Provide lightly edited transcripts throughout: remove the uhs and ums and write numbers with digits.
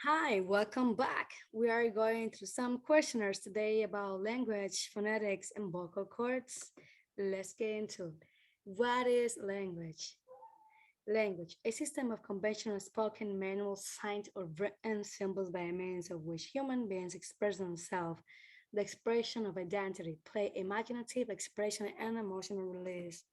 Hi, welcome back. We are going through some questionnaires today about language, phonetics, and vocal cords. Let's get into it. What is language? Language, a system of conventional spoken manual signs or written symbols by means of which human beings express themselves. The expression of identity, play, imaginative expression, and emotional release.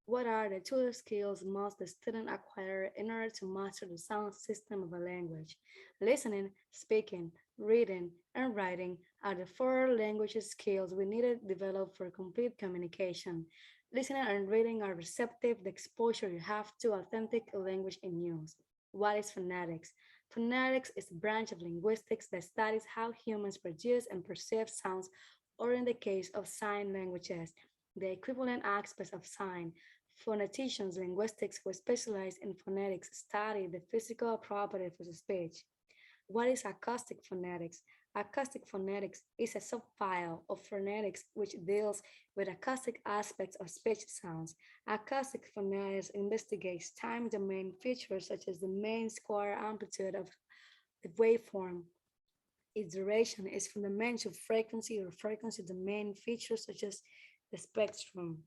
What are the two skills must the student acquire in order to master the sound system of a language? Listening, speaking, reading, and writing are the four language skills we need to develop for complete communication. Listening and reading are receptive, the exposure you have to authentic language in use. What is phonetics? Phonetics is a branch of linguistics that studies how humans produce and perceive sounds, or in the case of sign languages, the equivalent aspects of sign. Phoneticians, linguistics who specialize in phonetics study the physical properties of speech. What is acoustic phonetics? Acoustic phonetics is a subfile of phonetics which deals with acoustic aspects of speech sounds. Acoustic phonetics investigates time domain features such as the main square amplitude of the waveform. Its duration is fundamental to frequency or frequency domain features such as the spectrum.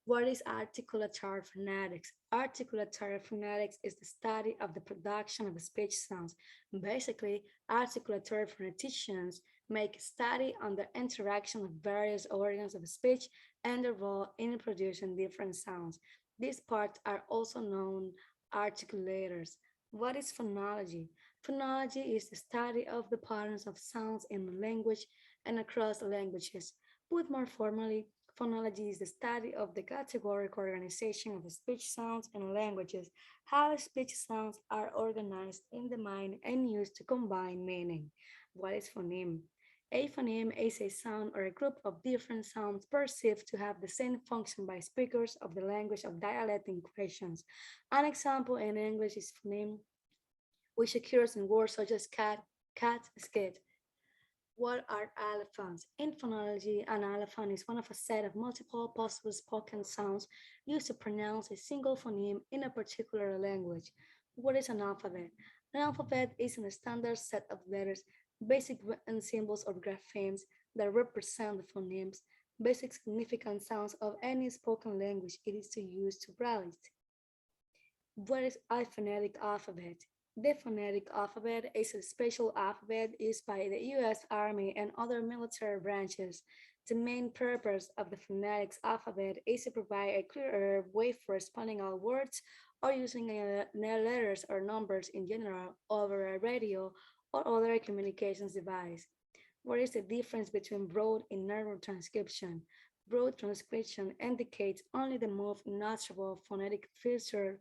What is articulatory phonetics? Articulatory phonetics is the study of the production of speech sounds. Basically, articulatory phoneticians make a study on the interaction of various organs of speech and their role in producing different sounds. These parts are also known articulators. What is phonology? Phonology is the study of the patterns of sounds in a language and across languages. Put more formally, phonology is the study of the categorical organization of speech sounds and languages, how speech sounds are organized in the mind and used to combine meaning. What is phoneme? A phoneme is a sound or a group of different sounds perceived to have the same function by speakers of the language of dialect in questions. An example in English is phoneme, which occurs in words such as cat, skate. What are allophons? In phonology, an allophon is one of a set of multiple possible spoken sounds used to pronounce a single phoneme in a particular language. What is an alphabet? An alphabet is a standard set of letters, basic written symbols or graphemes that represent the phonemes, basic significant sounds of any spoken language it is to use to write. What is a phonetic alphabet? The phonetic alphabet is a special alphabet used by the U.S. Army and other military branches. The main purpose of the phonetics alphabet is to provide a clearer way for spelling out words or using letters or numbers in general over a radio or other communications device. What is the difference between broad and narrow transcription? Broad transcription indicates only the most noticeable phonetic feature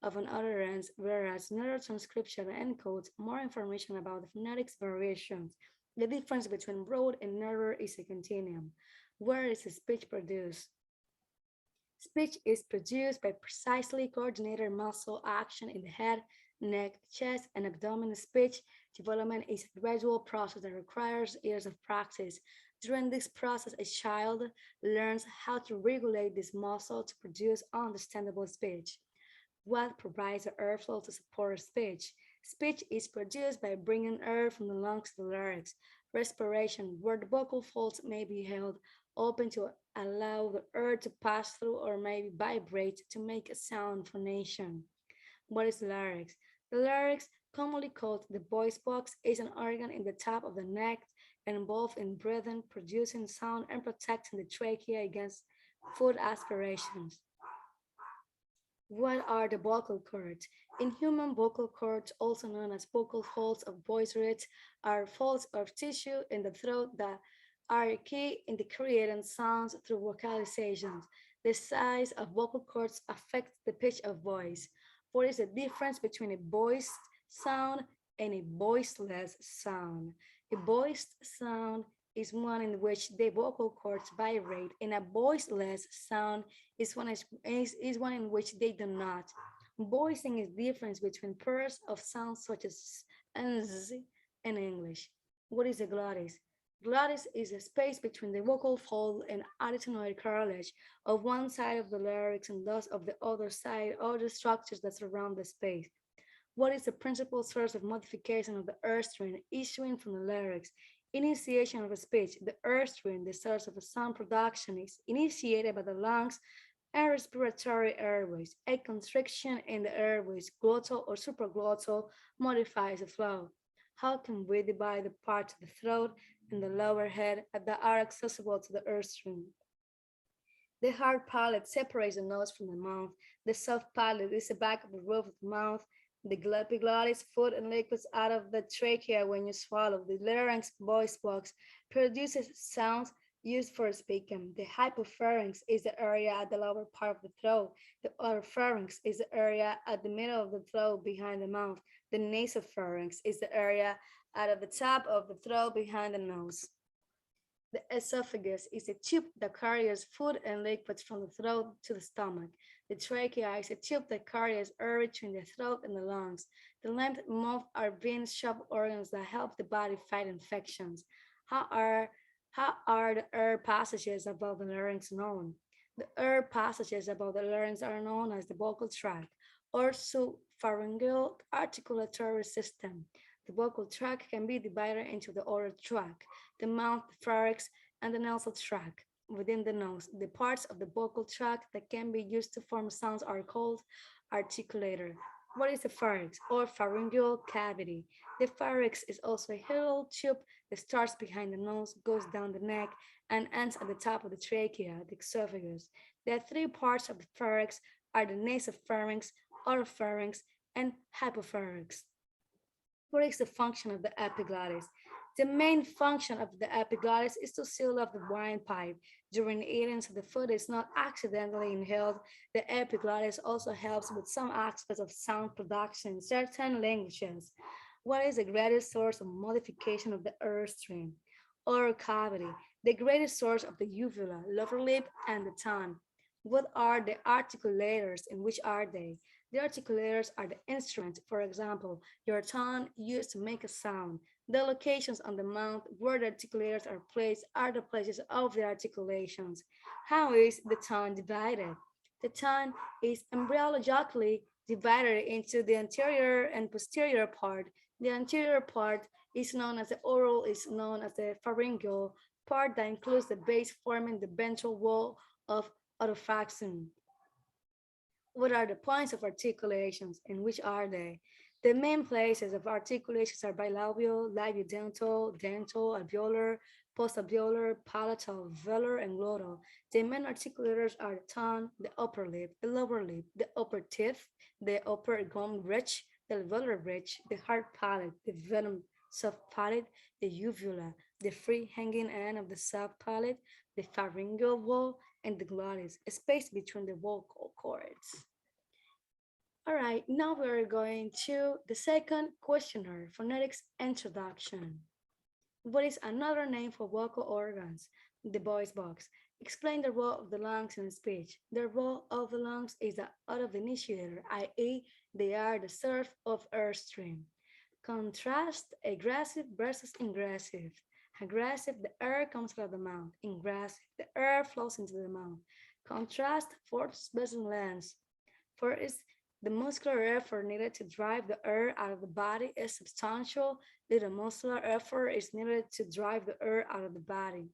of an utterance, whereas narrow transcription encodes more information about the phonetics variations. The difference between broad and narrow is a continuum. Where is speech produced? Speech is produced by precisely coordinated muscle action in the head, neck, chest, and abdomen. Speech development is a gradual process that requires years of practice. During this process, a child learns how to regulate this muscle to produce understandable speech. What provides the airflow to support speech? Speech is produced by bringing air from the lungs to the larynx. Respiration, where the vocal folds may be held open to allow the air to pass through or maybe vibrate to make a sound phonation. What is larynx? The larynx, commonly called the voice box, is an organ in the top of the neck involved in breathing, producing sound, and protecting the trachea against food aspirations. What are the vocal cords? In human, vocal cords, also known as vocal folds of voice reeds, are folds of tissue in the throat that are key in the creating sounds through vocalizations. The size of vocal cords affects the pitch of voice. What is the difference between a voiced sound and a voiceless sound? A voiced sound is one in which the vocal cords vibrate, and a voiceless sound is one in which they do not. Voicing is the difference between pairs of sounds such as and z in English. What is a glottis? Glottis is a space between the vocal fold and arytenoid cartilage of one side of the larynx and thus of the other side, or the structures that surround the space. What is the principal source of modification of the earth string issuing from the larynx? Initiation of a speech. The earth string, the source of a sound production, is initiated by the lungs and respiratory airways. A constriction in the airways, glottal or supraglottal, modifies the flow. How can we divide the parts of the throat and the lower head that are accessible to the earth string? The hard palate separates the nose from the mouth. The soft palate is the back of the roof of the mouth. The epiglottis, food and liquids out of the trachea when you swallow. The larynx, voice box, produces sounds used for speaking. The hypopharynx is the area at the lower part of the throat. The oropharynx is the area at the middle of the throat behind the mouth. The nasopharynx is the area at the top of the throat behind the nose. The esophagus is a tube that carries food and liquids from the throat to the stomach. The trachea is a tube that carries air between the throat and the lungs. The lymph and mouth are vein shaped organs that help the body fight infections. How are how are the air passages above the larynx known? The air passages above the larynx are known as the vocal tract or subpharyngeal articulatory system. The vocal tract can be divided into the oral tract, the mouth, the pharynx, and the nasal tract. Within the nose, the parts of the vocal tract that can be used to form sounds are called articulator. What is the pharynx or pharyngeal cavity? The pharynx is also a hollow tube that starts behind the nose, goes down the neck, and ends at the top of the trachea, the esophagus. The three parts of the pharynx are the nasopharynx, oropharynx, and hypopharynx. What is the function of the epiglottis? The main function of the epiglottis is to seal off the windpipe during eating so the food is not accidentally inhaled. The epiglottis also helps with some aspects of sound production in certain languages. What is the greatest source of modification of the ear string? Oral cavity, the greatest source of the uvula, lower lip, and the tongue. What are the articulators and which are they? The articulators are the instruments, for example, your tongue used to make a sound. The locations on the mouth where the articulators are placed are the places of the articulations. How is the tongue divided? The tongue is embryologically divided into the anterior and posterior part. The anterior part is known as the oral, is known as the pharyngeal part that includes the base forming the ventral wall of autophaxon. What are the points of articulations and which are they? The main places of articulations are bilabial, labiodental, dental, alveolar, postalveolar, palatal, velar, and glottal. The main articulators are the tongue, the upper lip, the lower lip, the upper teeth, the upper gum ridge, the alveolar ridge, the hard palate, the venom soft palate, the uvula, the free hanging end of the soft palate, the pharyngeal wall, and the glottis, a space between the vocal cords. All right, now we're going to the second questionnaire, phonetics introduction. What is another name for vocal organs? The voice box. Explain the role of the lungs in speech. The role of the lungs is the out of the initiator, i.e., they are the source of air stream. Contrast aggressive versus ingressive. Aggressive, the air comes out of the mouth. Ingressive, the air flows into the mouth. Contrast force versus length. First, the muscular effort needed to drive the air out of the body is substantial. Little muscular effort is needed to drive the air out of the body.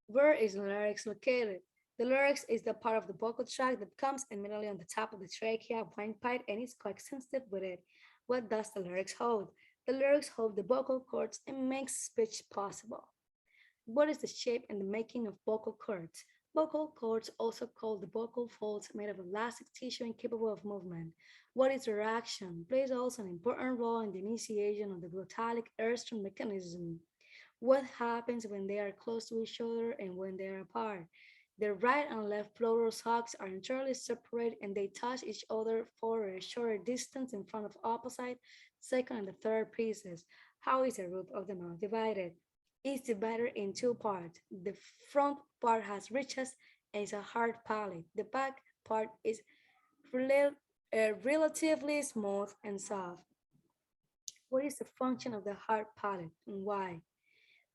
Where is the larynx located? The larynx is the part of the vocal tract that comes immediately on the top of the trachea windpipe and is quite sensitive with it. What does the larynx hold? The larynx holds the vocal cords and makes speech possible. What is the shape and the making of vocal cords? Vocal cords, also called the vocal folds, made of elastic tissue and capable of movement. What is their action? Plays also an important role in the initiation of the glottalic airstream mechanism. What happens when they are close to each other and when they are apart? The right and left pleural sacs are entirely separate and they touch each other for a shorter distance in front of opposite, second, and the third pieces. How is the roof of the mouth divided? It's divided in two parts. The front part has ridges and is a hard palate. The back part is relatively smooth and soft. What is the function of the hard palate and why?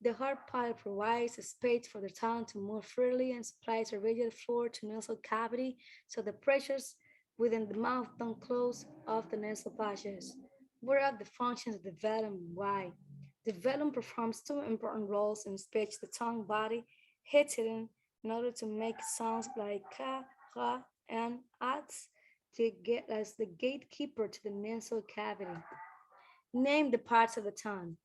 The hard palate provides a space for the tongue to move freely and supplies a rigid floor to nasal cavity so the pressures within the mouth tongue close of the nasal passages. What are the functions of the velum and why? The velum performs two important roles in speech. The tongue body hits it in order to make sounds like ka, ra, and ats to get as the gatekeeper to the nasal cavity. Name the parts of the tongue.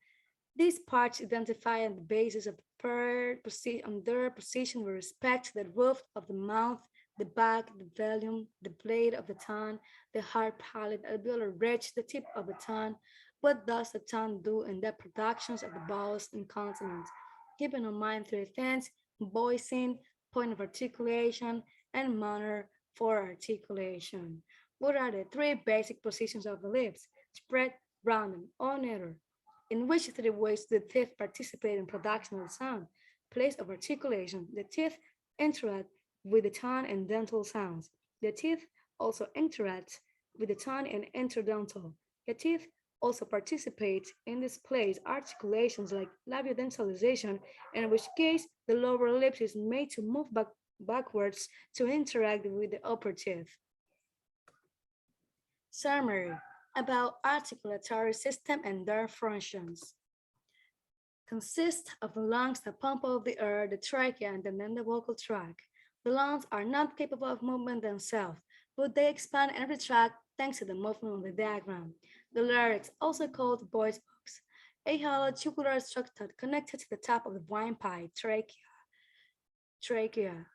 These parts identify on the basis of on their position with respect to the roof of the mouth, the back, the volume, the blade of the tongue, the hard palate, alveolar ridge, the tip of the tongue. What does the tongue do in the productions of the vowels and consonants? Keeping in mind three things: voicing, point of articulation, and manner for articulation. What are the three basic positions of the lips? Spread, rounded, or neither? In which three ways do the teeth participate in production of sound? Place of articulation. The teeth interact with the tongue and dental sounds. The teeth also interact with the tongue and interdental. The teeth also participate in displays articulations like labiodentalization, in which case the lower lip is made to move backwards to interact with the upper teeth. Summary about articulatory system and their functions consist of the lungs that pump out the air, the trachea, and then the vocal tract. The lungs are not capable of movement themselves, but they expand and retract thanks to the movement of the diaphragm. The larynx, also called voice box, a hollow tubular structure connected to the top of the windpipe trachea.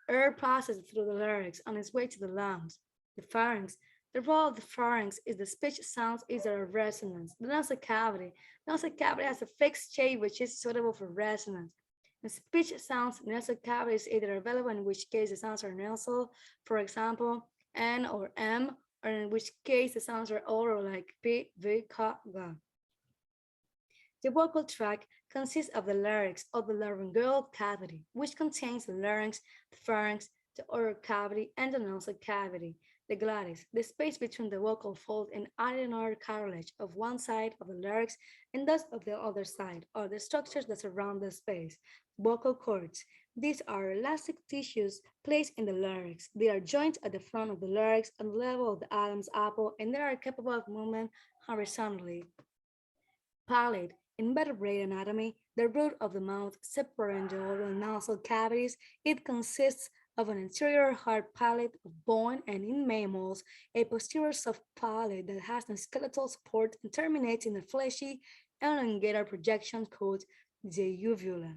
Air passes through the larynx on its way to the lungs. The pharynx. The role of the pharynx is the speech sounds either a resonance. The nasal cavity. The nasal cavity has a fixed shape which is suitable for resonance. In speech sounds, the nasal cavity is either available, in which case the sounds are nasal, for example, N or M, or in which case the sounds are oral like P, V, K, G. The vocal tract consists of the larynx or the laryngeal cavity, which contains the larynx, the pharynx, the oral cavity, and the nasal cavity. The glottis, the space between the vocal fold and adenoid cartilage of one side of the larynx and thus of the other side, are the structures that surround the space. Vocal cords. These are elastic tissues placed in the larynx. They are joined at the front of the larynx on the level of the Adam's apple, and they are capable of movement horizontally. Palate. In vertebrate anatomy, the root of the mouth separating the oral and nasal cavities, it consists of an anterior hard palate of bone and in mammals, a posterior soft palate that has no skeletal support and terminates in a fleshy, elongated projection called the uvula.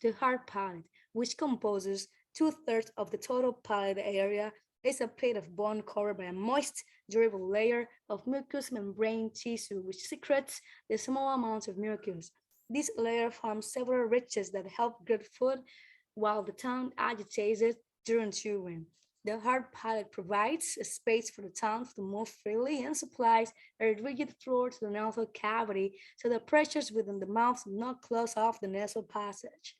The hard palate, which composes two-thirds of the total palate area, is a plate of bone covered by a moist, durable layer of mucous membrane tissue which secretes the small amounts of mucus. This layer forms several ridges that help grip food while the tongue agitates it during chewing. The hard palate provides a space for the tongue to move freely and supplies a rigid floor to the nasal cavity so the pressures within the mouth do not close off the nasal passage.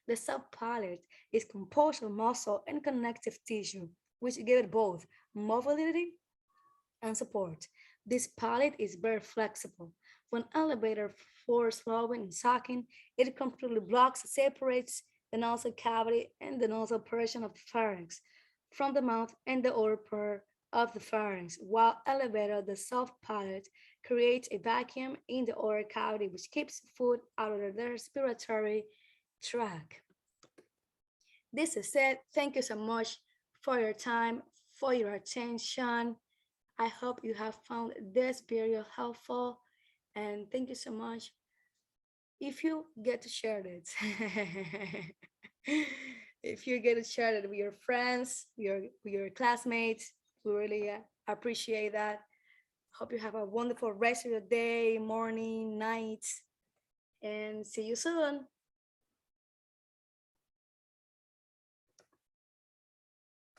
The subpalate is composed of muscle and connective tissue, which give it both mobility and support. This palate is very flexible. When elevated for swallowing and sucking, it completely blocks and separates the nasal cavity and the nasal portion of the pharynx from the mouth and the oral part of the pharynx, while elevated the soft palate creates a vacuum in the oral cavity which keeps food out of the respiratory tract. This is it. Thank you so much for your time, for your attention. I hope you have found this video helpful, and thank you so much if you get to share it. If you get to share it with your friends, with your classmates, we really appreciate that. Hope you have a wonderful rest of your day, morning, night, and see you soon.